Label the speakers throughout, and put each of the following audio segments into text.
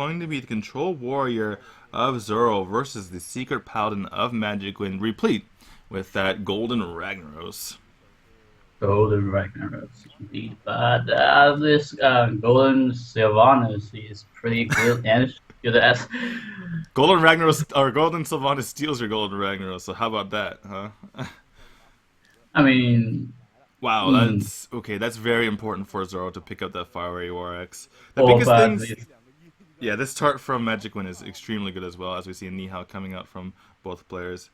Speaker 1: going to be the Control Warrior of Zoro versus the Secret Paladin of MagicWind, replete with that Golden Ragnaros.
Speaker 2: Golden Ragnarok, indeed. But this Golden Sylvanas is pretty good and good as.
Speaker 1: Golden Ragnaros, or Golden Sylvanas steals your Golden Ragnaros, so how about that, huh?
Speaker 2: I mean,
Speaker 1: Wow,
Speaker 2: mm,
Speaker 1: that's okay. That's very important for Zoro to pick up that Fiery War X. The
Speaker 2: oh,
Speaker 1: biggest
Speaker 2: but
Speaker 1: things, yeah, this chart from MagicWind is extremely good as well, as we see Nihao coming out from both players.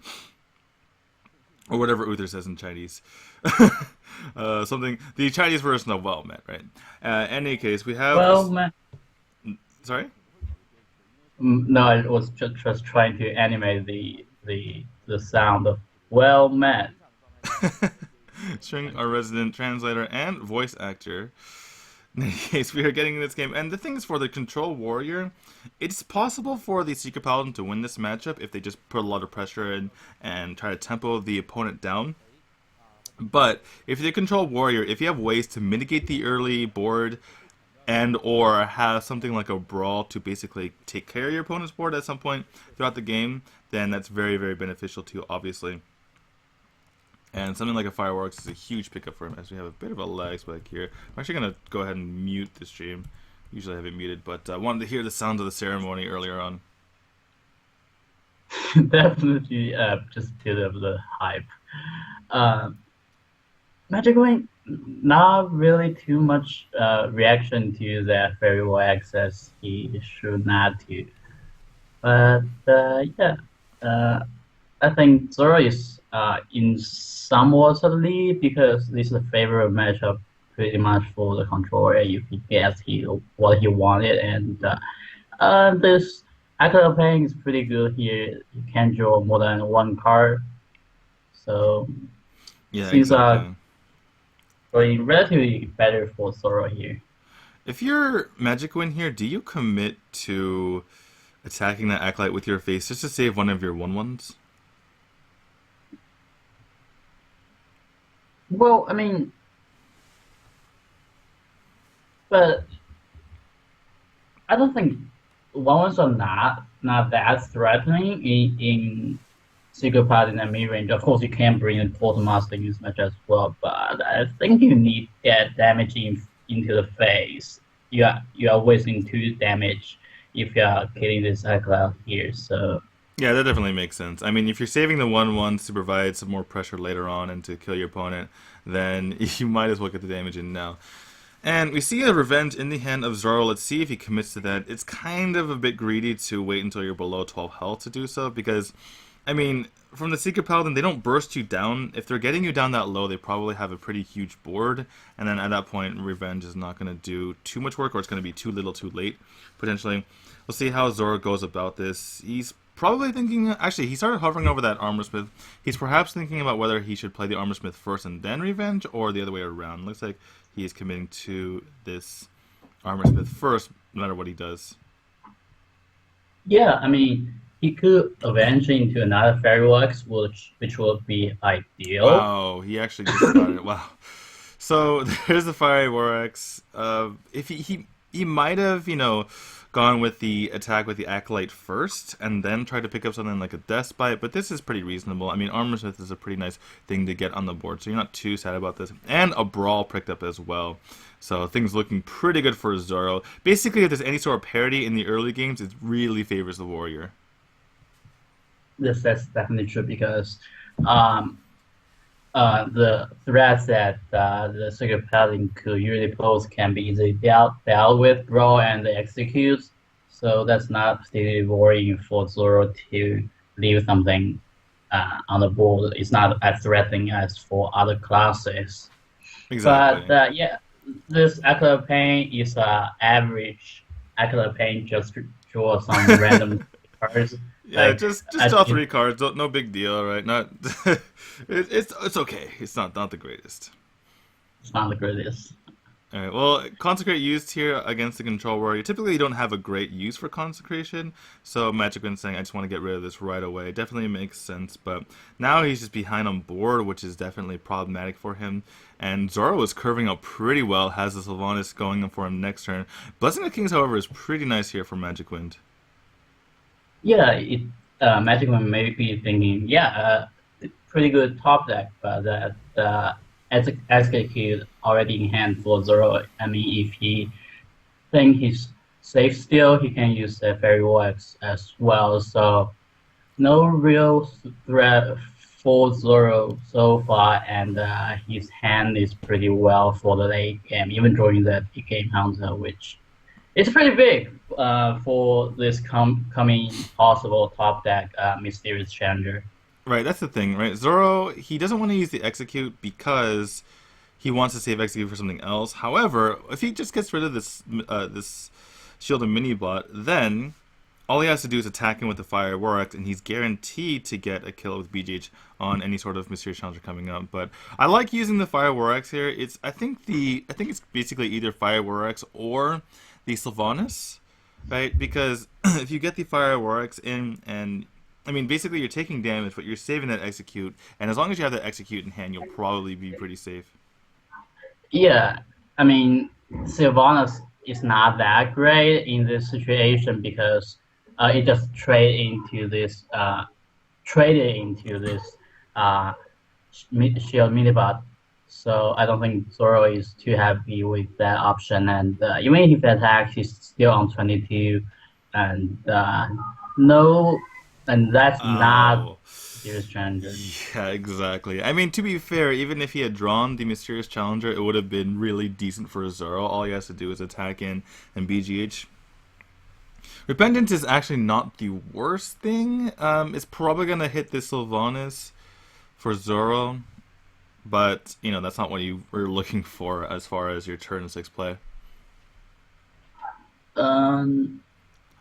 Speaker 1: Or whatever Uther says in Chinese. Something, the Chinese version of well met, right? Any case, we have,
Speaker 2: well, man,
Speaker 1: sorry?
Speaker 2: no, I was just trying to animate the sound of well met.
Speaker 1: String, our resident translator and voice actor. In any case, we are getting this game. And the thing is, for the Control Warrior, it's possible for the Secret Paladin to win this matchup if they just put a lot of pressure in and try to tempo the opponent down. But if you're the Control Warrior, if you have ways to mitigate the early board and or have something like a brawl to basically take care of your opponent's board at some point throughout the game, then that's very, very beneficial to you, obviously. And something like a Fireworks is a huge pickup for him, as we have a bit of a lag spike here. I'm actually going to go ahead and mute the stream. Usually I have it muted, but I wanted to hear the sounds of the ceremony earlier on.
Speaker 2: Definitely, just build up the hype. MagicWind, not really too much reaction to that very well access. He should not to. But yeah, I think Zoro is in somewhat the because this is a favorite matchup pretty much for the controller if he gets what he wanted, and this Actor playing is pretty good here. You can draw more than one card, so
Speaker 1: Yeah,
Speaker 2: things are
Speaker 1: exactly.
Speaker 2: going relatively better for Zoro here.
Speaker 1: If you're MagicWind here, do you commit to attacking that Acolyte with your face just to save one of your 1/1s?
Speaker 2: Well, I mean, but I don't think ones are not that threatening in single part in the mid range. Of course, you can bring a Quartermaster in this match as well, but I think you need that damage into the face. You are wasting 2 damage if you are killing this cycle here. So
Speaker 1: Yeah, that definitely makes sense. I mean, if you're saving the 1/1s to provide some more pressure later on and to kill your opponent, then you might as well get the damage in now. And we see a Revenge in the hand of Zoro. Let's see if he commits to that. It's kind of a bit greedy to wait until you're below 12 health to do so, because, I mean, from the Secret Paladin, they don't burst you down. If they're getting you down that low, they probably have a pretty huge board, and then at that point, Revenge is not going to do too much work, or it's going to be too little too late, potentially. We'll see how Zoro goes about this. He's probably thinking, actually, he started hovering over that Armorsmith. He's perhaps thinking about whether he should play the Armorsmith first and then Revenge, or the other way around. Looks like he is committing to this Armorsmith first, no matter what he does.
Speaker 2: yeah, I mean, he could avenge into another Fairyworks, which would be ideal.
Speaker 1: Wow, he actually just started. Wow. So there's the Fiery Warx. If he might have, gone with the attack with the Acolyte first, and then tried to pick up something like a Death Bite, but this is pretty reasonable. I mean, Armorsmith is a pretty nice thing to get on the board, so you're not too sad about this. And a Brawl picked up as well. So things looking pretty good for Zoro. Basically, if there's any sort of parity in the early games, it really favors the Warrior.
Speaker 2: That's definitely true because um, the threats that the Secret Paladin could usually pose can be easily dealt with, draw, and execute. So that's not particularly worrying for Zoro to leave something on the board. It's not as threatening as for other classes. But
Speaker 1: Exactly.
Speaker 2: yeah, this Aquila Pain is average Aquila Pain, just to draw some random cards.
Speaker 1: Yeah,
Speaker 2: Like
Speaker 1: just
Speaker 2: I
Speaker 1: draw
Speaker 2: think
Speaker 1: 3 cards. No big deal, right? Not it's okay. It's not the greatest.
Speaker 2: it's not the greatest.
Speaker 1: Alright, well, Consecrate used here against the Control Warrior. Typically, you don't have a great use for Consecration, so MagicWind saying, I just want to get rid of this right away. Definitely makes sense, but now he's just behind on board, which is definitely problematic for him. And Zoro is curving up pretty well, has the Sylvanas going for him next turn. Blessing the Kings, however, is pretty nice here for MagicWind.
Speaker 2: Yeah, Magic Man may be thinking, yeah, pretty good top deck, but that execute already in hand for Zoro. I mean, if he think he's safe still, he can use the Fairy Wax as well. So no real threat for Zoro so far, and his hand is pretty well for the late game, even during the game counter, which is pretty big for this coming possible top deck Mysterious Challenger.
Speaker 1: Right, that's the thing, right? Zoro, he doesn't want to use the Execute because he wants to save Execute for something else. However, if he just gets rid of this Shield and Mini Bot, then all he has to do is attack him with the Fire Warx, and he's guaranteed to get a kill with BGH on any sort of Mysterious Challenger coming up. But I like using the Fire Warx here. I think it's basically either Fire Warx or the Sylvanas, right? Because if you get the Fire Warx in, and I mean, basically you're taking damage, but you're saving that Execute, and as long as you have that Execute in hand, you'll probably be pretty safe.
Speaker 2: Yeah, I mean, Sylvanas is not that great in this situation because it just traded into this shield minibot. So I don't think Zoro is too happy with that option. And even if it attacks, he's still on 22, and no, and that's not
Speaker 1: Oh.
Speaker 2: serious challenger.
Speaker 1: Yeah, exactly. I mean, to be fair, even if he had drawn the Mysterious Challenger, it would have been really decent for Zoro. All he has to do is attack in and BGH. Repentance is actually not the worst thing. It's probably going to hit the Sylvanas for Zoro, but, you know, that's not what you were looking for as far as your turn 6 play.
Speaker 2: Um,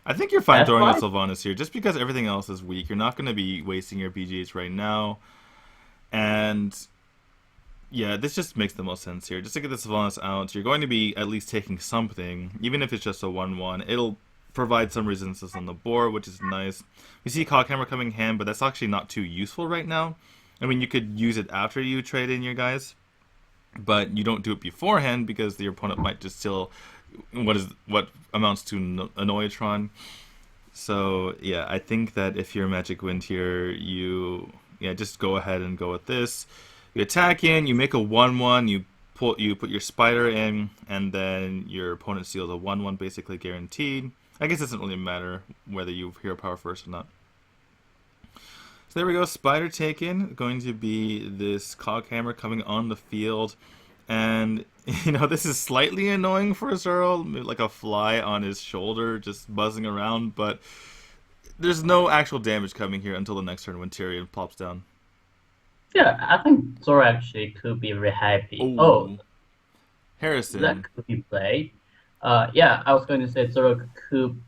Speaker 1: I think you're fine
Speaker 2: that's
Speaker 1: throwing out
Speaker 2: why.
Speaker 1: Sylvanas here, just because everything else is weak. You're not going to be wasting your BGH right now, and yeah, this just makes the most sense here. Just to get the Sylvanas out, you're going to be at least taking something, even if it's just a 1-1. It'll provide some resistance on the board, which is nice. We see Cog Hammer coming in hand, but that's actually not too useful right now. I mean, you could use it after you trade in your guys, but you don't do it beforehand because your opponent might just still what amounts to a Noitron. So yeah, I think that if you're MagicWind here, just go ahead and go with this. You attack in, you make a 1-1, you put your spider in, and then your opponent steals a 1-1 basically guaranteed. I guess it doesn't really matter whether you hero power first or not. So there we go, spider taken, going to be this Cog Hammer coming on the field. And, you know, this is slightly annoying for Zoro, like a fly on his shoulder just buzzing around, but there's no actual damage coming here until the next turn when Tyrion plops down.
Speaker 2: Yeah, I think Zoro actually could be very happy. Oh,
Speaker 1: Oh,
Speaker 2: that
Speaker 1: Harrison.
Speaker 2: could be played. Yeah, I was going to say Zoro could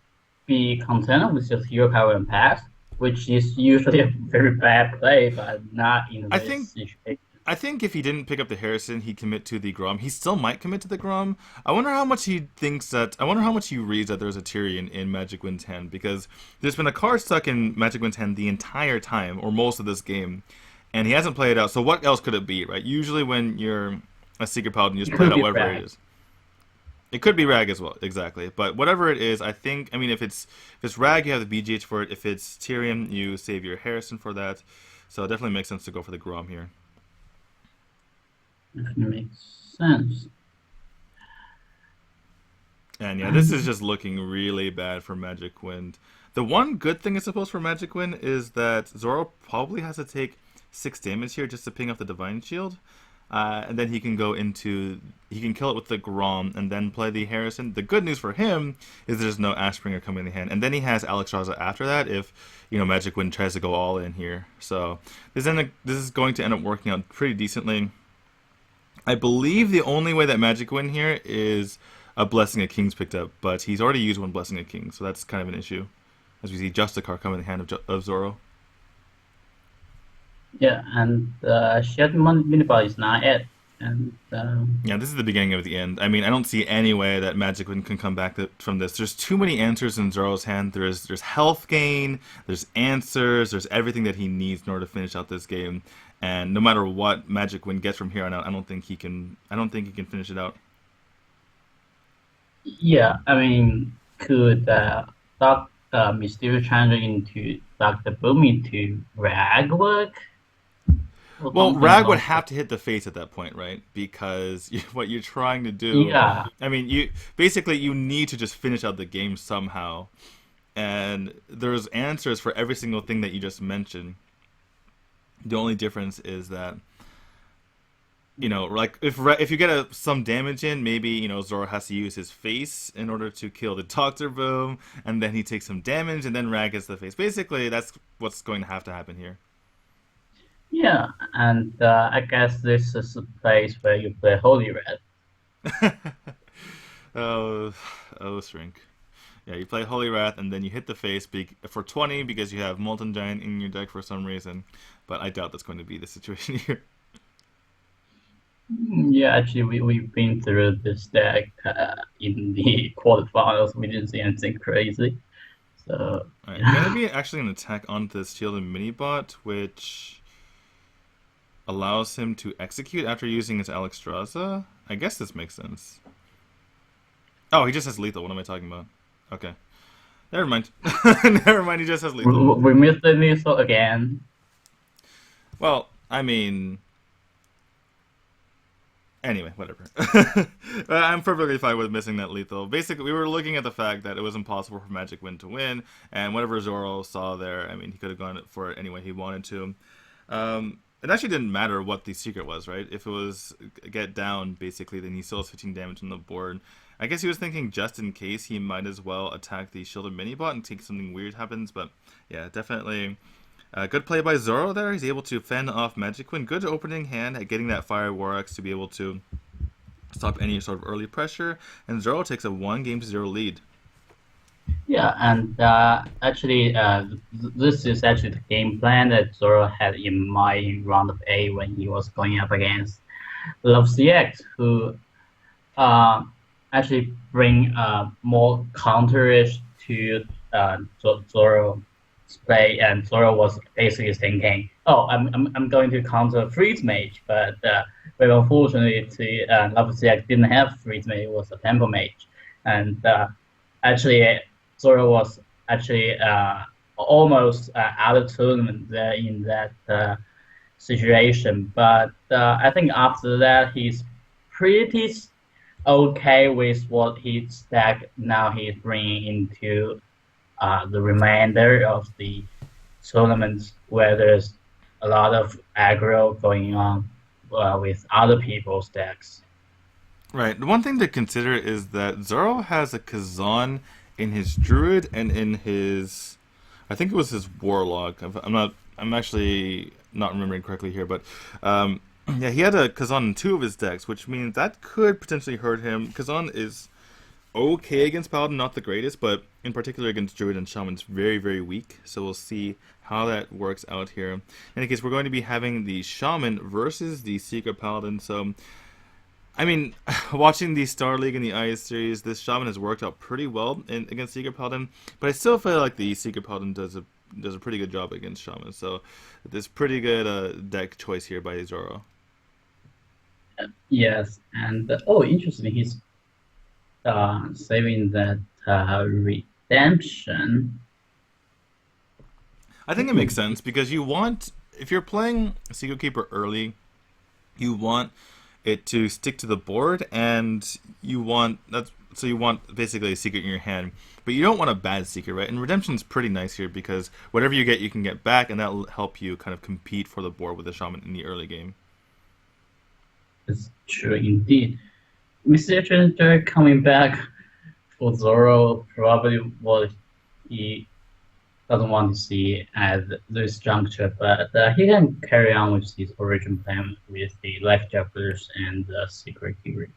Speaker 2: be content with just hero power and pass, which is usually a very bad play, but not in
Speaker 1: I
Speaker 2: this
Speaker 1: think
Speaker 2: situation.
Speaker 1: I think if he didn't pick up the Harrison, he'd commit to the Grom. He still might commit to the Grom. I wonder how much he thinks that. I wonder how much he reads that there's a Tyrion in MagicWind's hand, because there's been a card stuck in MagicWind's hand the entire time, or most of this game, and he hasn't played it out. So what else could it be, right? Usually when you're a Secret Paladin, you
Speaker 2: It
Speaker 1: just play it
Speaker 2: could
Speaker 1: out
Speaker 2: be
Speaker 1: whatever it
Speaker 2: bad.
Speaker 1: is. It could be Rag as well, exactly. But whatever it is, I think. I mean, if it's Rag, you have the BGH for it. If it's Tyrion, you save your Harrison for that. So it definitely makes sense to go for the Grom here.
Speaker 2: If it makes sense.
Speaker 1: And yeah, this is just looking really bad for MagicWind. The one good thing, I suppose, for MagicWind is that Zoro probably has to take 6 damage here just to ping off the Divine Shield. And then he can kill it with the Grom and then play the Harrison. The good news for him is there's no Ashbringer coming in hand. And then he has Alex Raza after that if, MagicWind tries to go all in here. So this is going to end up working out pretty decently. I believe the only way that MagicWind here is a Blessing of Kings picked up, but he's already used one Blessing of Kings, so that's kind of an issue. As we see Justicar come in the hand of Zoro.
Speaker 2: Yeah, and shared minibar is not it. And
Speaker 1: Yeah, this is the beginning of the end. I mean, I don't see any way that MagicWind can come back from this. There's too many answers in Zoro's hand. There's health gain, there's answers, there's everything that he needs in order to finish out this game. And no matter what MagicWind gets from here on out, I don't think he can. I don't think he can finish it out.
Speaker 2: yeah, I mean, could Mysterio change into Dr. Boomy to Rag work or
Speaker 1: Well,
Speaker 2: something?
Speaker 1: Rag would
Speaker 2: Also,
Speaker 1: have to hit the face at that point, right? Because what you're trying to do,
Speaker 2: yeah,
Speaker 1: I mean, you basically you need to just finish out the game somehow. And there's answers for every single thing that you just mentioned. The only difference is that like if you get some damage in, maybe Zoro has to use his face in order to kill the Doctor Boom, and then he takes some damage, and then Rag gets the face. Basically, that's what's going to happen here.
Speaker 2: yeah, and I guess this is a place where you play Holy Red.
Speaker 1: Oh, Shrink. Yeah, you play Holy Wrath, and then you hit the face for 20 because you have Molten Giant in your deck for some reason. But I doubt that's going to be the situation here.
Speaker 2: Yeah, actually, we've been through this deck in the quarterfinals. We didn't see anything crazy. So,
Speaker 1: Alright, going to
Speaker 2: yeah.
Speaker 1: be actually an attack onto this shielded mini-bot, which allows him to execute after using his Alexstrasza. I guess this makes sense. Oh, he just has lethal. What am I talking about? Okay. Never mind. Never mind, he just has lethal.
Speaker 2: We missed the missile again.
Speaker 1: Well, I mean, anyway, whatever. I'm perfectly fine with missing that lethal. Basically, we were looking at the fact that it was impossible for MagicWind to win, and whatever Zoro saw there, I mean, he could have gone for it any way he wanted to. It actually didn't matter what the secret was, right? If it was get down, basically, then he still has 15 damage on the board. I guess he was thinking just in case he might as well attack the shielded mini-bot in case something weird happens, but yeah, definitely good play by Zoro there. He's able to fend off MagicWind. Good opening hand at getting that Fire War Axe to be able to stop any sort of early pressure. And Zoro takes a 1-0 lead.
Speaker 2: Yeah, and actually, this is actually the game plan that Zoro had in mind in round of A when he was going up against Love CX, who uh, actually bring more counterish to Zoro's play, and Zoro was basically thinking, "Oh, I'm going to counter Freeze Mage," but very unfortunately, Love CX didn't have Freeze Mage; it was a Tempo Mage, and actually Zoro was actually almost out of tournament there in that situation. But I think after that, he's pretty okay with what his stack now he's bringing into the remainder of the tournaments where there's a lot of aggro going on with other people's decks.
Speaker 1: Right. The one thing to consider is that Zoro has a Kazan in his Druid and in his, I think it was his Warlock. I'm not. I'm actually not remembering correctly here, but yeah, he had a Kazan in 2 of his decks, which means that could potentially hurt him. Kazan is okay against Paladin, not the greatest, but in particular against Druid and Shaman, it's very, very weak. So we'll see how that works out here. In any case, we're going to be having the Shaman versus the Secret Paladin. So I mean, watching the Star League and the IS series, this Shaman has worked out pretty well against Secret Paladin, but I still feel like the Secret Paladin does a pretty good job against Shaman. So there's pretty good deck choice here by Zoro.
Speaker 2: Yes, and oh, interesting. He's saving that redemption.
Speaker 1: I think it makes sense because if you're playing Secret Keeper early, you want it to stick to the board, and you want basically a secret in your hand, but you don't want a bad secret, right? And redemption's pretty nice here because whatever you can get back, and that'll help you kind of compete for the board with the shaman in the early game.
Speaker 2: It's true indeed. Mr. Challenger coming back for Zoro probably what he doesn't want to see at this juncture, but he can carry on with his original plan with the life jugglers and the secret keeper.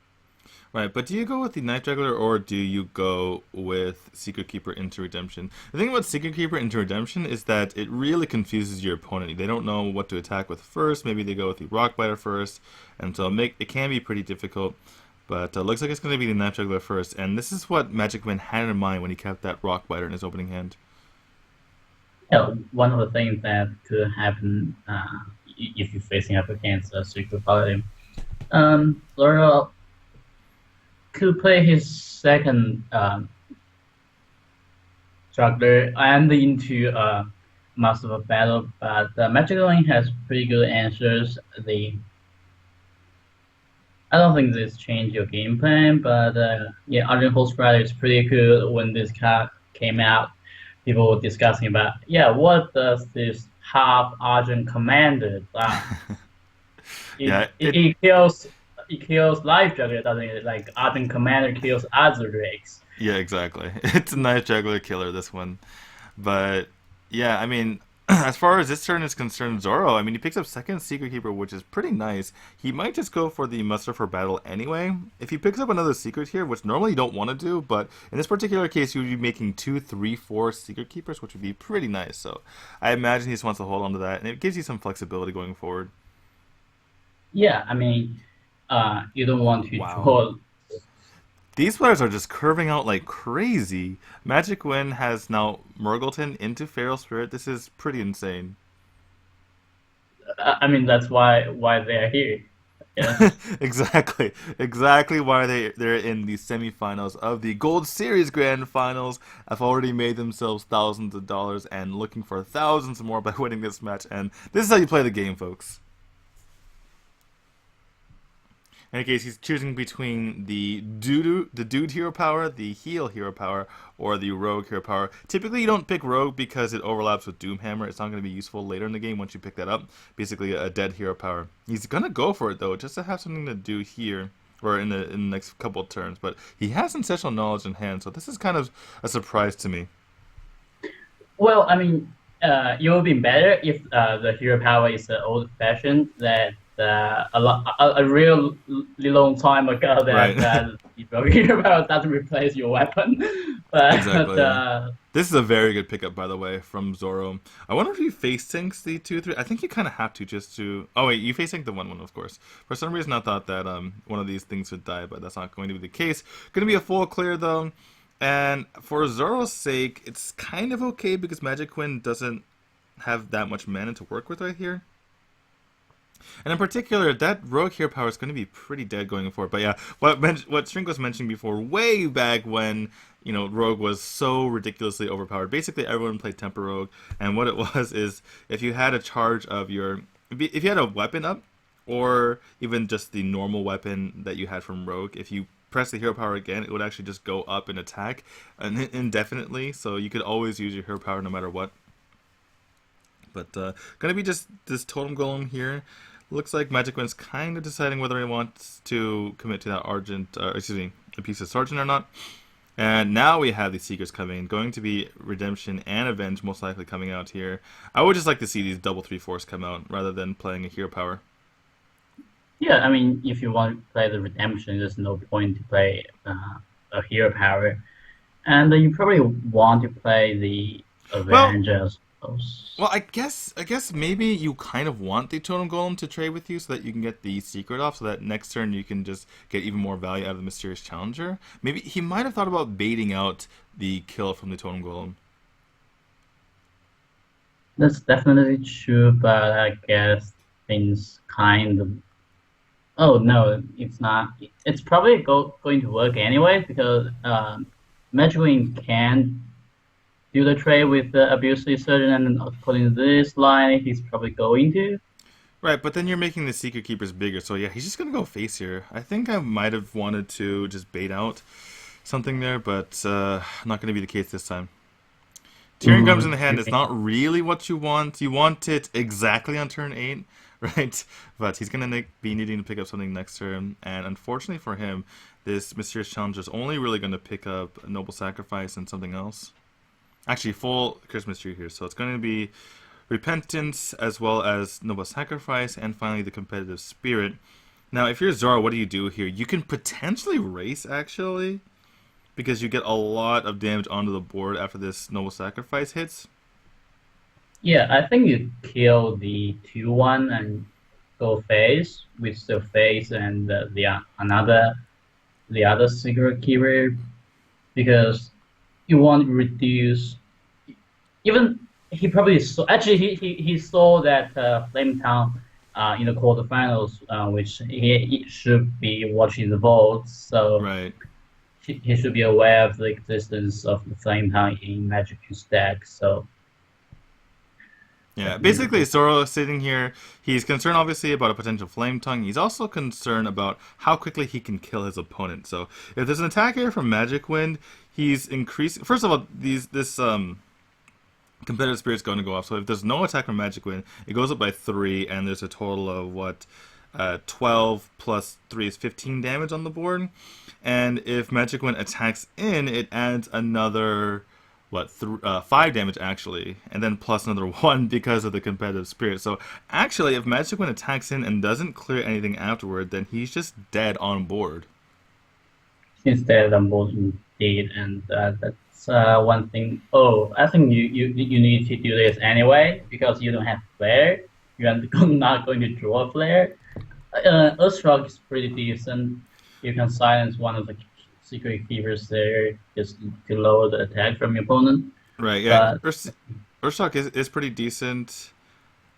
Speaker 1: Right, but do you go with the Night Juggler or do you go with Secret Keeper into Redemption? The thing about Secret Keeper into Redemption is that it really confuses your opponent. They don't know what to attack with first. Maybe they go with the Rock Biter first, and so it can be pretty difficult. But looks like it's going to be the Night Juggler first, and this is what MagicWind had in mind when he kept that Rock Biter in his opening hand.
Speaker 2: Yeah, one of the things that could happen if you're facing up against a Secret Paladin, Zoro could play his second juggler and into Master of Battle, but MagicWind has pretty good answers. I don't think this changed your game plan, but yeah, Argent Host Rider is pretty good. When this card came out, people were discussing about, yeah, what does this half Argent commander do?
Speaker 1: Yeah,
Speaker 2: It kills Life Juggler, doesn't it? Like Argent Commander kills other Drakes.
Speaker 1: yeah, exactly. It's a Night Juggler killer, this one. But yeah, I mean, as far as this turn is concerned, Zoro, I mean, he picks up second Secret Keeper, which is pretty nice. He might just go for the Muster for Battle anyway. If he picks up another Secret here, which normally you don't want to do, but in this particular case, you would be making 2, 3, 4 Secret Keepers, which would be pretty nice. So I imagine he just wants to hold on to that, and it gives you some flexibility going forward.
Speaker 2: Yeah, I mean, you don't want to
Speaker 1: Wow.
Speaker 2: draw.
Speaker 1: These players are just curving out like crazy. Magic Win has now Murgleton into Feral Spirit. This is pretty insane.
Speaker 2: I mean, that's why they're here. Yeah.
Speaker 1: Exactly why they're in the semifinals of the Gold Series Grand Finals. Have already made themselves thousands of dollars and looking for thousands more by winning this match. And this is how you play the game, folks. In any case, he's choosing between the dude hero power, the heal hero power, or the rogue hero power. Typically, you don't pick rogue because it overlaps with Doomhammer. It's not going to be useful later in the game once you pick that up. Basically, a dead hero power. He's going to go for it though, just to have something to do here or in the next couple of turns. But he has Ancestral Knowledge in hand, so this is kind of a surprise to me.
Speaker 2: Well, I mean, it would be better if the hero power is old-fashioned. That a real long time ago that
Speaker 1: Right.
Speaker 2: the hero power doesn't replace your weapon. But
Speaker 1: Exactly. Yeah. This is a very good pickup, by the way, from Zoro. I wonder if you face syncs the 2-3. I think you kind of have to just to. Oh wait, you face sync the 1-1, of course. For some reason, I thought that one of these things would die, but that's not going to be the case. Going to be a full clear though, and for Zoro's sake, it's kind of okay because Magic Quinn doesn't have that much mana to work with right here. And in particular, that rogue hero power is going to be pretty dead going forward. But yeah, what Shrink was mentioning before, way back when rogue was so ridiculously overpowered. Basically, everyone played Temper Rogue, and what it was is if you had a charge of if you had a weapon up, or even just the normal weapon that you had from Rogue, if you press the hero power again, it would actually just go up and attack indefinitely. So you could always use your hero power no matter what. But gonna be just this totem golem here. Looks like Magic Wind's kind of deciding whether he wants to commit to that a piece of Sergeant or not. And now we have these Seekers coming, going to be Redemption and Avenge most likely coming out here. I would just like to see these double 3/4s come out rather than playing a hero power.
Speaker 2: yeah, I mean, if you want to play the Redemption, there's no point to play a hero power, and you probably want to play the
Speaker 1: Well,
Speaker 2: Avengers.
Speaker 1: Well, I guess maybe you kind of want the Totem Golem to trade with you so that you can get the secret off, so that next turn you can just get even more value out of the Mysterious Challenger. Maybe he might have thought about baiting out the kill from the Totem Golem.
Speaker 2: That's definitely true, but I guess things kind of. Oh no, it's not. It's probably going to work anyway because Metroid can do the trade with the Abusive Surgeon, and according to this line, he's probably going to.
Speaker 1: Right, but then you're making the Secret Keepers bigger, so yeah, he's just gonna go face here. I think I might have wanted to just bait out something there, but not gonna be the case this time. Tyrion comes in the hand. It's not really what you want. You want it exactly on turn 8, right? But he's going to be needing to pick up something next turn. And unfortunately for him, this Mysterious Challenger is only really going to pick up a Noble Sacrifice and something else. Actually, full Christmas tree here. So it's going to be Repentance as well as Noble Sacrifice and finally the Competitive Spirit. Now, if you're Zoro, what do you do here? You can potentially race, actually, because you get a lot of damage onto the board after this Noble Sacrifice hits.
Speaker 2: Yeah, I think you kill the 2-1 and go face with the face and the other secret keyword because you want to reduce even he probably saw actually he saw that Flame Town in the quarterfinals, which he should be watching the votes, so
Speaker 1: Right.
Speaker 2: he should be aware of the existence of the Flame Town in Magic stack. So
Speaker 1: Yeah, basically
Speaker 2: definitely,
Speaker 1: Zoro sitting here, he's concerned obviously about a potential flame tongue. He's also concerned about how quickly he can kill his opponent. So if there's an attack here from Magic Wind, he's increasing. First of all, this competitive spirit's going to go off. So if there's no attack from Magic Wind, it goes up by 3, and there's a total of what 12 plus 3 is 15 damage on the board. And if Magic Wind attacks in, it adds another 5 damage actually, and then plus another 1 because of the competitive spirit. So actually, if Magic Wind attacks in and doesn't clear anything afterward, then he's just dead on board.
Speaker 2: instead I'm both indeed, and that's one thing. Oh, I think you need to do this anyway because you don't have flare. You are not going to draw a flare. Earthshock is pretty decent. You can silence one of the secret keepers there just to lower the attack from your opponent.
Speaker 1: Right, yeah.
Speaker 2: But
Speaker 1: Urshok is pretty decent.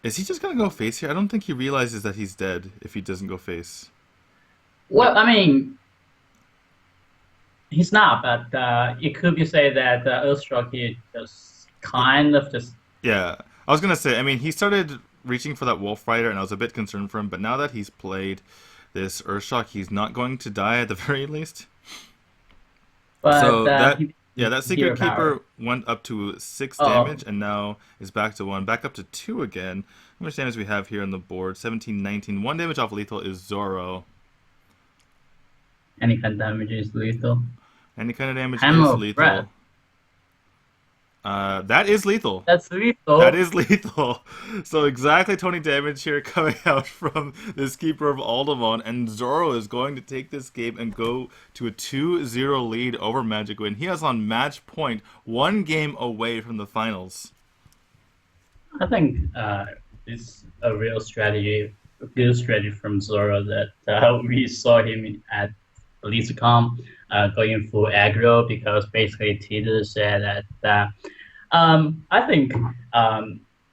Speaker 1: Is he just gonna go face here? I don't think he realizes that he's dead if he doesn't go face.
Speaker 2: well, I mean, he's not. But it could be said that Earthshock here just kind of just
Speaker 1: Yeah, I was gonna say. I mean, he started reaching for that Wolf Rider, and I was a bit concerned for him. But now that he's played this Urshok, he's not going to die at the very least.
Speaker 2: but
Speaker 1: So that
Speaker 2: he
Speaker 1: yeah, that
Speaker 2: hero
Speaker 1: Secret
Speaker 2: power.
Speaker 1: Keeper went up to 6
Speaker 2: Oh,
Speaker 1: damage, and now is back to 1, back up to 2 again. How much damage we have here on the board? 17, 19. 1 damage off lethal is Zoro.
Speaker 2: any kind of damage is lethal.
Speaker 1: Any kind of damage
Speaker 2: Hammer
Speaker 1: is
Speaker 2: of Breath.
Speaker 1: lethal. That is lethal.
Speaker 2: That's
Speaker 1: That
Speaker 2: lethal.
Speaker 1: is lethal. So exactly 20 damage here coming out from this Keeper of Alderaan, and Zoro is going to take this game and go to a 2-0 lead over Magic Wind. He is on match point, 1 game away from the finals.
Speaker 2: I think it's a real strategy, a good strategy from Zoro that we saw him at BlizzCon going full aggro because basically Tito said that I think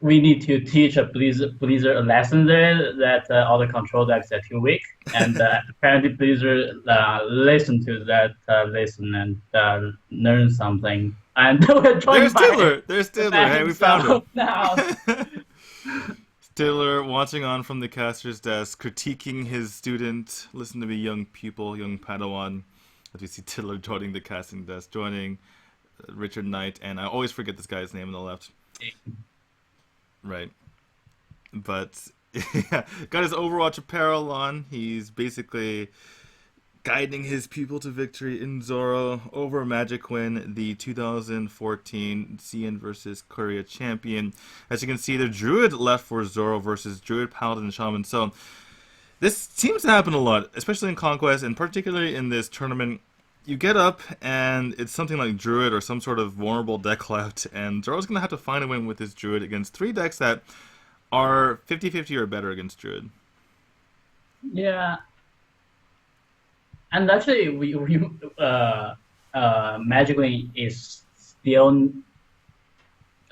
Speaker 2: we need to teach a Blizzard a lesson there that all the control decks are too weak, and apparently Blizzard listened to that lesson and learned something. And we're joined
Speaker 1: There's
Speaker 2: by
Speaker 1: Tiddler! There's
Speaker 2: the
Speaker 1: Tiddler!
Speaker 2: man
Speaker 1: Hey, we found
Speaker 2: himself
Speaker 1: him!
Speaker 2: now.
Speaker 1: Tiddler watching on from the caster's desk, critiquing his student. Listen to me, young pupil, young Padawan. As we see Tiddler joining the casting desk, joining Richard Knight, and I always forget this guy's name on the left. Right. But, yeah, got his Overwatch apparel on. He's basically guiding his pupil to victory in Zoro over Magic Wind, the 2014 CN versus Korea champion. As you can see, the Druid left for Zoro versus Druid, Paladin, and Shaman. So this seems to happen a lot, especially in Conquest, and particularly in this tournament. You get up, and it's something like Druid or some sort of vulnerable deck left, and Zoro's going to have to find a win with his Druid against 3 decks that are 50-50 or better against Druid.
Speaker 2: Yeah, and actually, Magically is still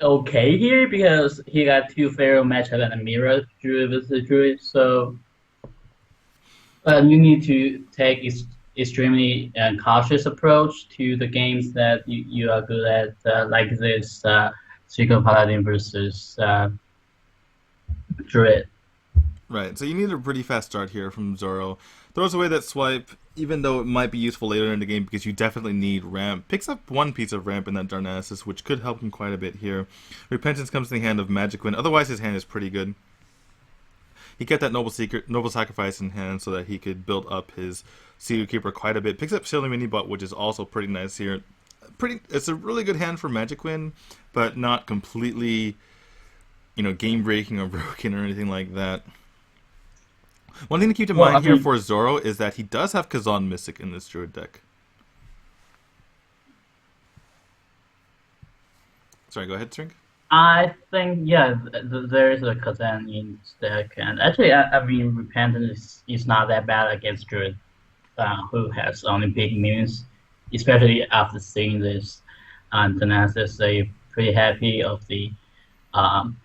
Speaker 2: okay here because he got 2 Pharaoh matchup and a mirror Druid versus Druid. So you need to take extremely cautious approach to the games that you are good at, like this Secret Paladin versus Druid.
Speaker 1: Right, so you need a pretty fast start here from Zoro. Throws away that swipe, even though it might be useful later in the game because you definitely need ramp. Picks up 1 piece of ramp in that Darnassus, which could help him quite a bit here. Repentance comes in the hand of Magic Wind. Otherwise, his hand is pretty good. He kept that Noble Sacrifice in hand so that he could build up his Secret Keeper quite a bit. Picks up Shielding Minibot, which is also pretty nice here. It's a really good hand for Magic Wind, but not completely, game breaking or broken or anything like that. One thing to keep in
Speaker 2: Well,
Speaker 1: mind
Speaker 2: I
Speaker 1: here
Speaker 2: mean,
Speaker 1: for Zoro is that he does have Kazan Mystic in this Druid deck. Sorry, go ahead, Trink.
Speaker 2: I think yeah, there is a Kazan in stack, and actually, I mean, Repentance is not that bad against Druid, who has only big minions, especially after seeing this. And then as I say, pretty happy of the um,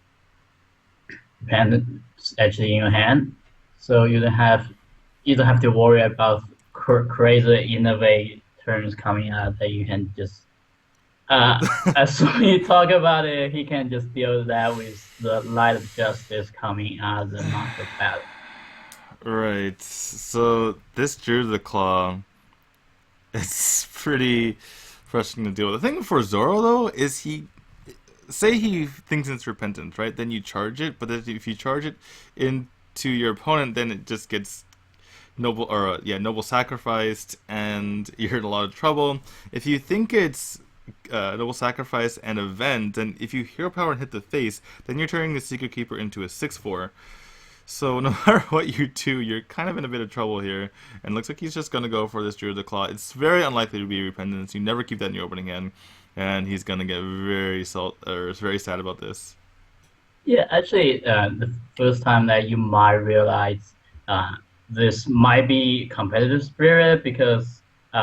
Speaker 2: Repentance actually in your hand, so you don't have to worry about crazy innovate turns coming out that you can just as we talk about it, he can just deal with that with the light of justice coming out of the mark of battle.
Speaker 1: Right. So this Druid of the Claw, it's pretty frustrating to deal with. The thing for Zoro though is he say he thinks it's repentance, right? Then you charge it, but if you charge it into your opponent, then it just gets noble sacrificed, and you're in a lot of trouble. If you think it's noble sacrifice and event, and if you hero power and hit the face, then you're turning the Secret Keeper into a 6/4. So no matter what you do, you're kind of in a bit of trouble here. And looks like he's just gonna go for this Druid of the Claw. It's very unlikely to be repentance. You never keep that in your opening hand, and he's gonna get very sad about this.
Speaker 2: Yeah, actually, the first time that you might realize this might be competitive spirit because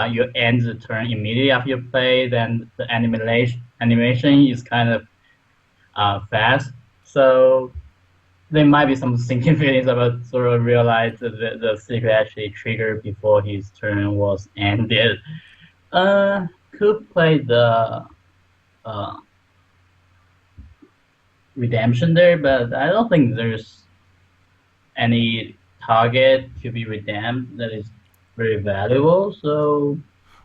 Speaker 2: you end the turn immediately after you play, then the animation is kind of fast. So there might be some sinking feelings about sort of realize that the secret actually triggered before his turn was ended. Could play the uh, redemption there, but I don't think there's any target to be redeemed that is very valuable. So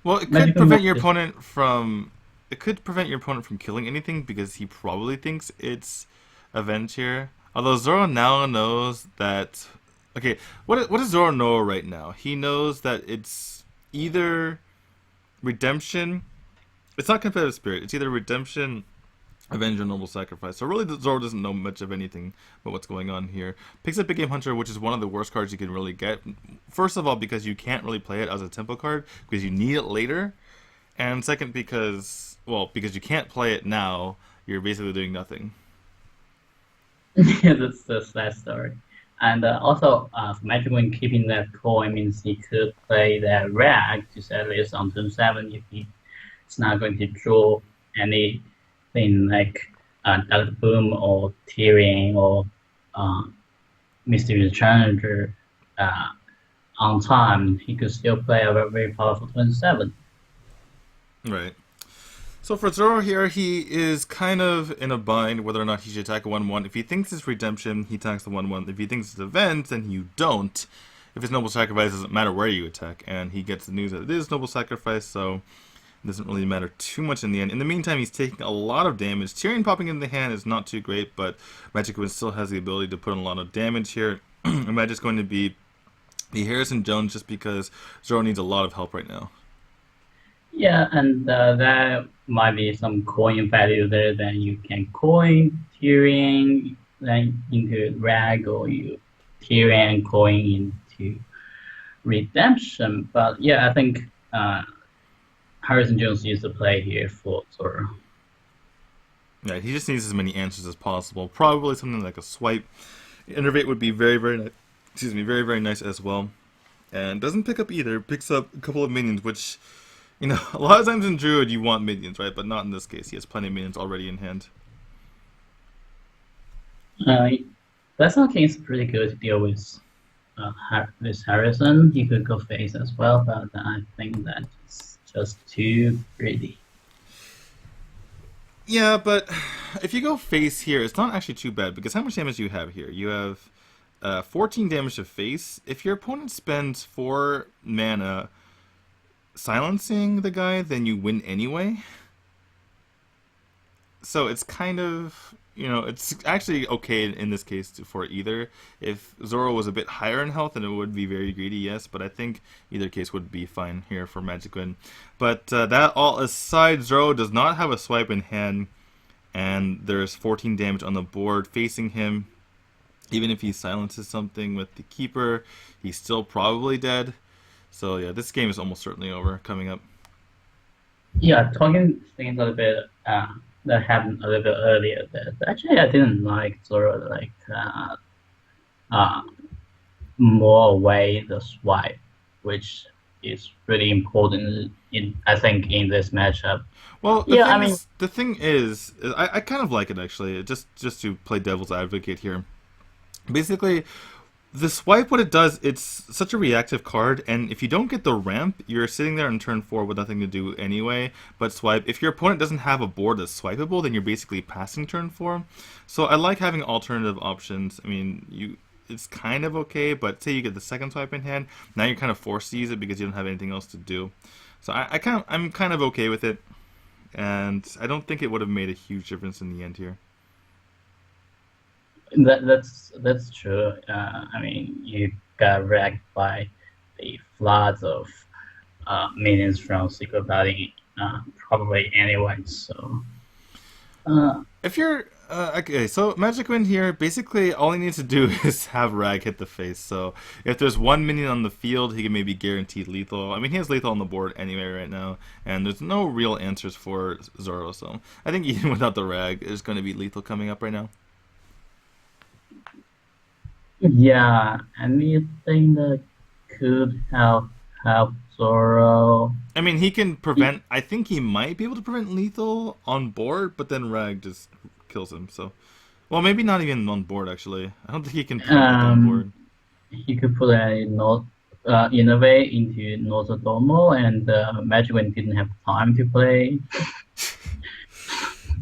Speaker 1: Well, it could
Speaker 2: magical
Speaker 1: prevent your
Speaker 2: move is
Speaker 1: opponent from. It could prevent your opponent from killing anything because he probably thinks it's event here. Although Zoro now knows that. Okay, what does Zoro know right now? He knows that it's either redemption. It's not competitive spirit. It's either redemption, avenge, or noble sacrifice. So really, Zoro doesn't know much of anything about what's going on here. Picks up Big Game Hunter, which is one of the worst cards you can really get. First of all, because you can't really play it as a tempo card because you need it later, and second because you can't play it now. You're basically doing nothing.
Speaker 2: yeah, that's the sad story. And also, Magic when keeping that coin means he could play that rag to set list on turn 7 if he's not going to draw anything like Dr. Boom or Tyrion or uh, Mysterious Challenger uh, on time. He could still play a very powerful turn 7.
Speaker 1: Right. So for Zoro here, he is kind of in a bind whether or not he should attack a 1/1. If he thinks it's redemption, he attacks the 1/1. If he thinks it's event, then you don't. If it's noble sacrifice, it doesn't matter where you attack, and he gets the news that it is noble sacrifice, so it doesn't really matter too much in the end. In the meantime, he's taking a lot of damage. Tyrion popping in the hand is not too great, but MagicWind still has the ability to put in a lot of damage here. Magic's going to be the Harrison Jones just because Zoro needs a lot of help right now.
Speaker 2: Yeah, and that might be some coin value there. Then you can coin Tyrion then into rag, or you Tyrion coin into redemption. But yeah, I think Harrison Jones is the play here for Zoro.
Speaker 1: Yeah, he just needs as many answers as possible. Probably something like a swipe. Innervate would be very, very nice as well. And doesn't pick up either. Picks up a couple of minions, which, a lot of times in Druid you want minions, right? But not in this case. He has plenty of minions already in hand.
Speaker 2: Uh, that's okay. It's pretty good to deal with this Harrison. He could go face as well, but I think that's just too greedy.
Speaker 1: Yeah, but if you go face here, it's not actually too bad because how much damage do you have here? You have 14 damage to face. If your opponent spends 4 mana silencing the guy, then you win anyway. So it's kind of, it's actually okay in this case for either. If Zoro was a bit higher in health, then it would be very greedy, yes, but I think either case would be fine here for MagicWind. But that all aside, Zoro does not have a swipe in hand, and there's 14 damage on the board facing him. Even if he silences something with the keeper, he's still probably dead. So yeah, this game is almost certainly over coming up.
Speaker 2: Yeah, talking things a little bit that happened a little bit earlier. That actually I didn't like Zoro uh, more away the swipe, which is really important in I think in this matchup.
Speaker 1: Well, the
Speaker 2: Yeah, I
Speaker 1: thing
Speaker 2: mean
Speaker 1: is, the thing is, I kind of like it actually. Just to play devil's advocate here. Basically, the swipe, what it does, it's such a reactive card, and if you don't get the ramp, you're sitting there on turn 4 with nothing to do anyway. But swipe, if your opponent doesn't have a board that's swipeable, then you're basically passing turn 4. So I like having alternative options. I mean, it's kind of okay, but say you get the second swipe in hand, now you're kind of forced to use it because you don't have anything else to do. So I'm kind of okay with it, and I don't think it would have made a huge difference in the end here.
Speaker 2: that's true. I mean you got wrecked by the floods of minions from Secret Body, probably anyone. So uh,
Speaker 1: If you're okay, so Magic Wind here, basically all he needs to do is have Rag hit the face. So if there's one minion on the field, he can maybe guarantee lethal. I mean, he has lethal on the board anyway right now, and there's no real answers for Zoro. So I think even without the Rag, there's going to be lethal coming up right now.
Speaker 2: yeah, anything that could help Zoro.
Speaker 1: I mean, he can prevent. I think he might be able to prevent lethal on board, but then Rag just kills him. So, well, maybe not even on board actually. I don't think he can prevent lethal on
Speaker 2: Um,
Speaker 1: board.
Speaker 2: he could put a note, innovate into Nozotomo, and Magic when didn't have time to play.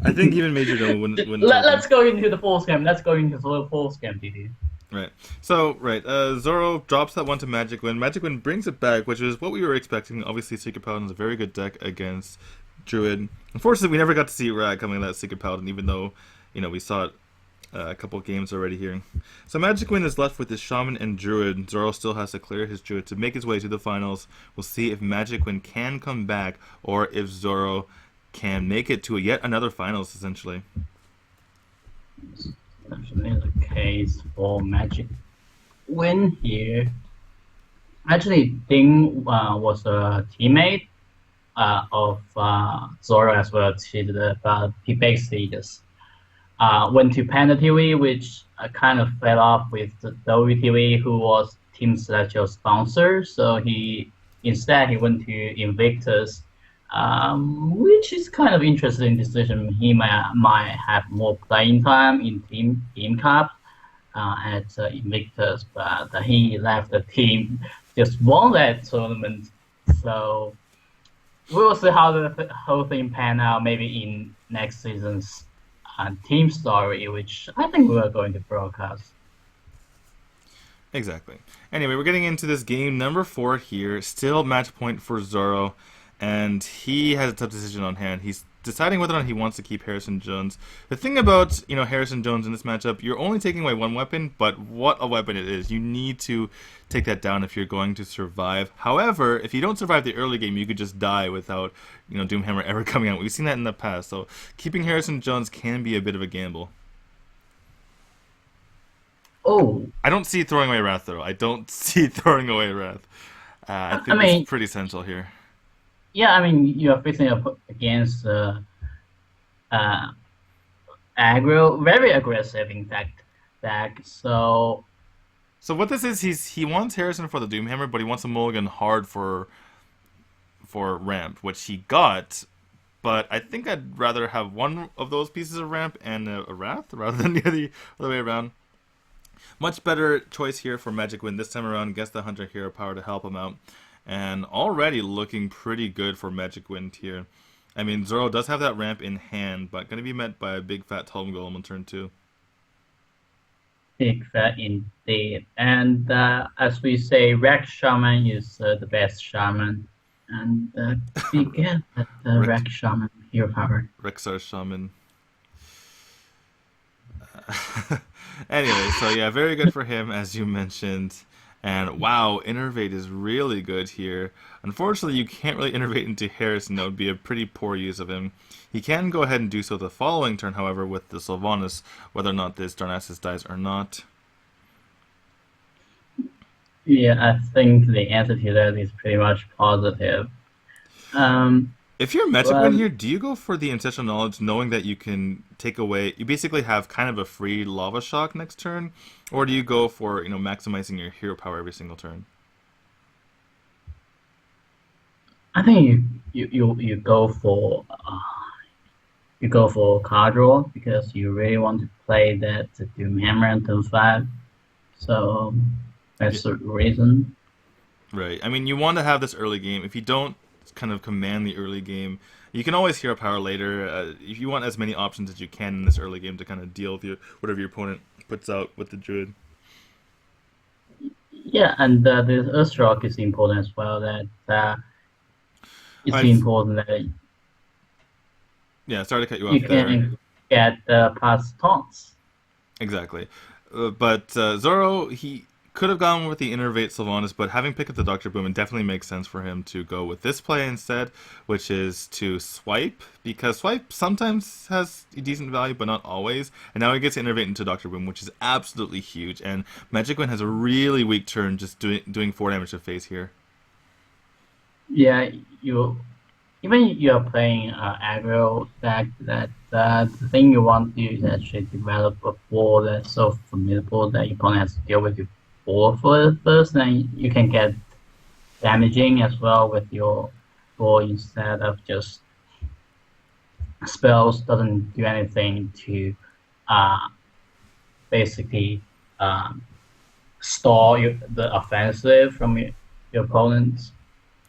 Speaker 1: I think even Major Domo wouldn't take him.
Speaker 2: Let's go into the full scam. Let's go into the full scam, DD.
Speaker 1: Right. So, right, Zoro drops that one to Magic Wind. Magic Wind brings it back, which is what we were expecting. Obviously, Secret Paladin is a very good deck against Druid. Unfortunately, we never got to see Rag coming out of Secret Paladin, even though, we saw it a couple of games already here. So Magic Wind is left with his Shaman and Druid. Zoro still has to clear his Druid to make his way to the finals. We'll see if Magic Wind can come back, or if Zoro can make it to yet another finals, essentially.
Speaker 2: Actually, the case for Magic win here. Actually, Ding was a teammate of Zoro as well. But he basically just went to Panda TV, which kind of fell off with the DouyuTV, who was Team Celestial sponsor. So instead he went to Invictus, which is kind of interesting decision. He might have more playing time in Team Cup at Invictus, but he left the team, just won that tournament. So we will see how the whole thing pan out. Maybe in next season's team story, which I think we are going to broadcast.
Speaker 1: Exactly. Anyway, we're getting into this game number 4 here. Still match point for Zoro, and he has a tough decision on hand. He's deciding whether or not he wants to keep Harrison Jones. The thing about Harrison Jones in this matchup, you're only taking away one weapon, but what a weapon it is! You need to take that down if you're going to survive. However, if you don't survive the early game, you could just die without Doomhammer ever coming out. We've seen that in the past, so keeping Harrison Jones can be a bit of a gamble.
Speaker 2: Oh,
Speaker 1: I don't see throwing away Wrath though. I don't see throwing away Wrath. I
Speaker 2: I
Speaker 1: think that's
Speaker 2: mean,
Speaker 1: pretty essential here.
Speaker 2: yeah, I mean you are facing up against uh, very aggressive, in fact, deck. So
Speaker 1: So what this is, he wants Harrison for the Doomhammer, but he wants a mulligan hard for ramp, which he got. But I think I'd rather have one of those pieces of ramp and a Wrath rather than the other way around. Much better choice here for Magic Wind this time around. Gets the Hunter Hero power to help him out. And already looking pretty good for Magic Wind here. I mean, Zoro does have that ramp in hand, but going to be met by a big fat Totem Golem on turn 2.
Speaker 2: big fat indeed. And as we say, Rex Shaman is the best Shaman. And we get that Rex Shaman hero power.
Speaker 1: Rexar Shaman. Anyway, so yeah, very good for him, as you mentioned. And wow, Innervate is really good here. Unfortunately, you can't really Innervate into Harrison. That would be a pretty poor use of him. He can go ahead and do so the following turn, however, with the Sylvanas, whether or not this Darnassus dies or not.
Speaker 2: Yeah, I think the answer to that is pretty much positive. Um,
Speaker 1: If you're Magic
Speaker 2: but
Speaker 1: Win here, do you go for the Ancestral Knowledge knowing that you can take away, you basically have kind of a free Lava Shock next turn? Or do you go for, maximizing your hero power every single turn?
Speaker 2: I think you go for card draw because you really want to play that Doom Hammer and Doom 5. So
Speaker 1: Yeah,
Speaker 2: that's the reason.
Speaker 1: right. I mean, you want to have this early game. If you don't kind of command the early game, you can always hero power later. If you want as many options as you can in this early game to kind of deal with whatever your opponent puts out with the Druid.
Speaker 2: Yeah, and the Earthshock is important as well. That
Speaker 1: All
Speaker 2: it's
Speaker 1: right.
Speaker 2: important that
Speaker 1: Yeah, sorry to cut you
Speaker 2: you
Speaker 1: off there.
Speaker 2: can get past taunts.
Speaker 1: Exactly. But Zoro, he could have gone with the Innervate Sylvanas, but having picked up the Doctor Boom, it definitely makes sense for him to go with this play instead, which is to swipe, because swipe sometimes has a decent value, but not always. And now he gets to Innervate into Doctor Boom, which is absolutely huge. And Magic Wind has a really weak turn just doing 4 damage to face here.
Speaker 2: Yeah, you even you are playing aggro deck. That the thing you want to do is actually develop a board that's so formidable that your opponent has to deal with your board first, and you can get damaging as well with your board instead of just spells doesn't do anything to uh, basically um, stall the offensive from your opponents.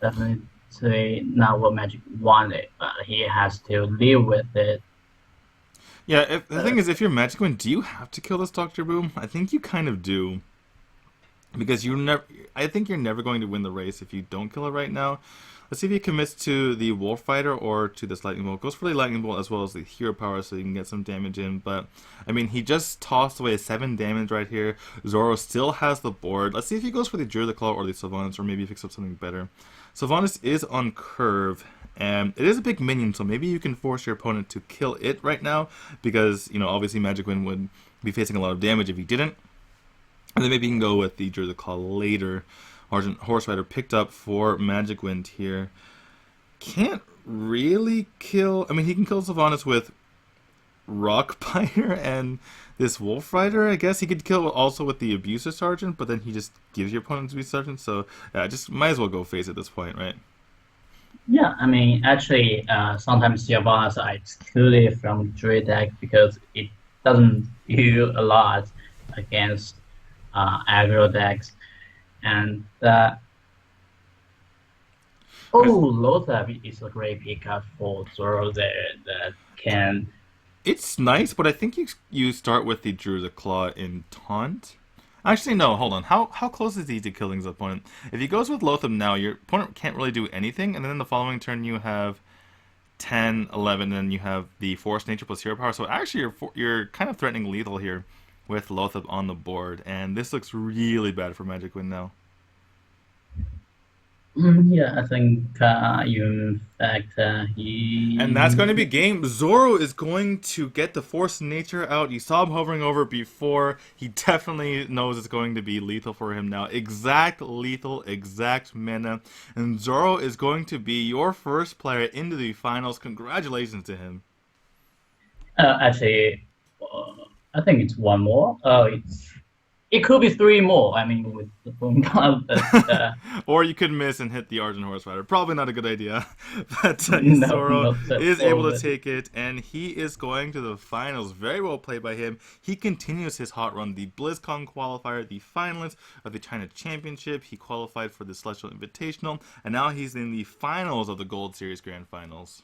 Speaker 2: Definitely not what Magic wanted, but he has to live with it.
Speaker 1: Yeah, the
Speaker 2: Uh,
Speaker 1: thing is, if you're Magic Wind, do you have to kill this Doctor Boom? I think you kind of do. Because you never, I think you're never going to win the race if you don't kill it right now. Let's see if he commits to the Wolf Fighter or to this Lightning Bolt. Goes for the Lightning Bolt as well as the Hero Power so you can get some damage in. But, I mean, he just tossed away 7 damage right here. Zoro still has the board. Let's see if he goes for the Druid Claw or the Sylvanas, or maybe he picks up something better. Sylvanas is on curve, and it is a big minion, so maybe you can force your opponent to kill it right now, because, obviously Magic Wind would be facing a lot of damage if he didn't. And then maybe you can go with the Druid Claw later. Argent Horse Rider picked up for Magic Wind here. Can't really kill. I mean, he can kill Sylvanas with Rock Biter and this Wolf Rider. I guess he could kill also with the Abuser Sergeant, but then he just gives your opponent Abuser Sergeant. So, yeah, just might as well go face at this point, right?
Speaker 2: yeah, I mean, actually, sometimes Sylvanas are excluded from Druid deck because it doesn't do a lot against aggro decks. And oh, Lothar is a great pickup for Zoro there that can.
Speaker 1: It's nice, but I think you start with the Druid Claw in Taunt. Actually, no, hold on. How close is he to killing his opponent? If he goes with Lotham now, your opponent can't really do anything, and then the following turn you have 10, 11, and you have the Force Nature plus Hero Power. So actually, you're kind of threatening lethal here with Lotham on the board, and this looks really bad for Magic Win now.
Speaker 2: Yeah, I think in fact
Speaker 1: And that's
Speaker 2: he.
Speaker 1: going to be game. Zoro is going to get the Force Nature out. You saw him hovering over before. He definitely knows it's going to be lethal for him now. Exact lethal, exact mana. And Zoro is going to be your first player into the finals. Congratulations to him.
Speaker 2: Actually, I think it's one more. It could be three more. I mean, with the phone call, but
Speaker 1: Or you could miss and hit the Argent Horse Rider. Probably not a good idea. But
Speaker 2: no,
Speaker 1: Zoro
Speaker 2: not at
Speaker 1: is able
Speaker 2: all.
Speaker 1: to take it, and he is going to the finals. Very well played by him. He continues his hot run. The BlizzCon qualifier, the finalist of the China Championship. He qualified for the Celestial Invitational, and now he's in the finals of the Gold Series Grand Finals.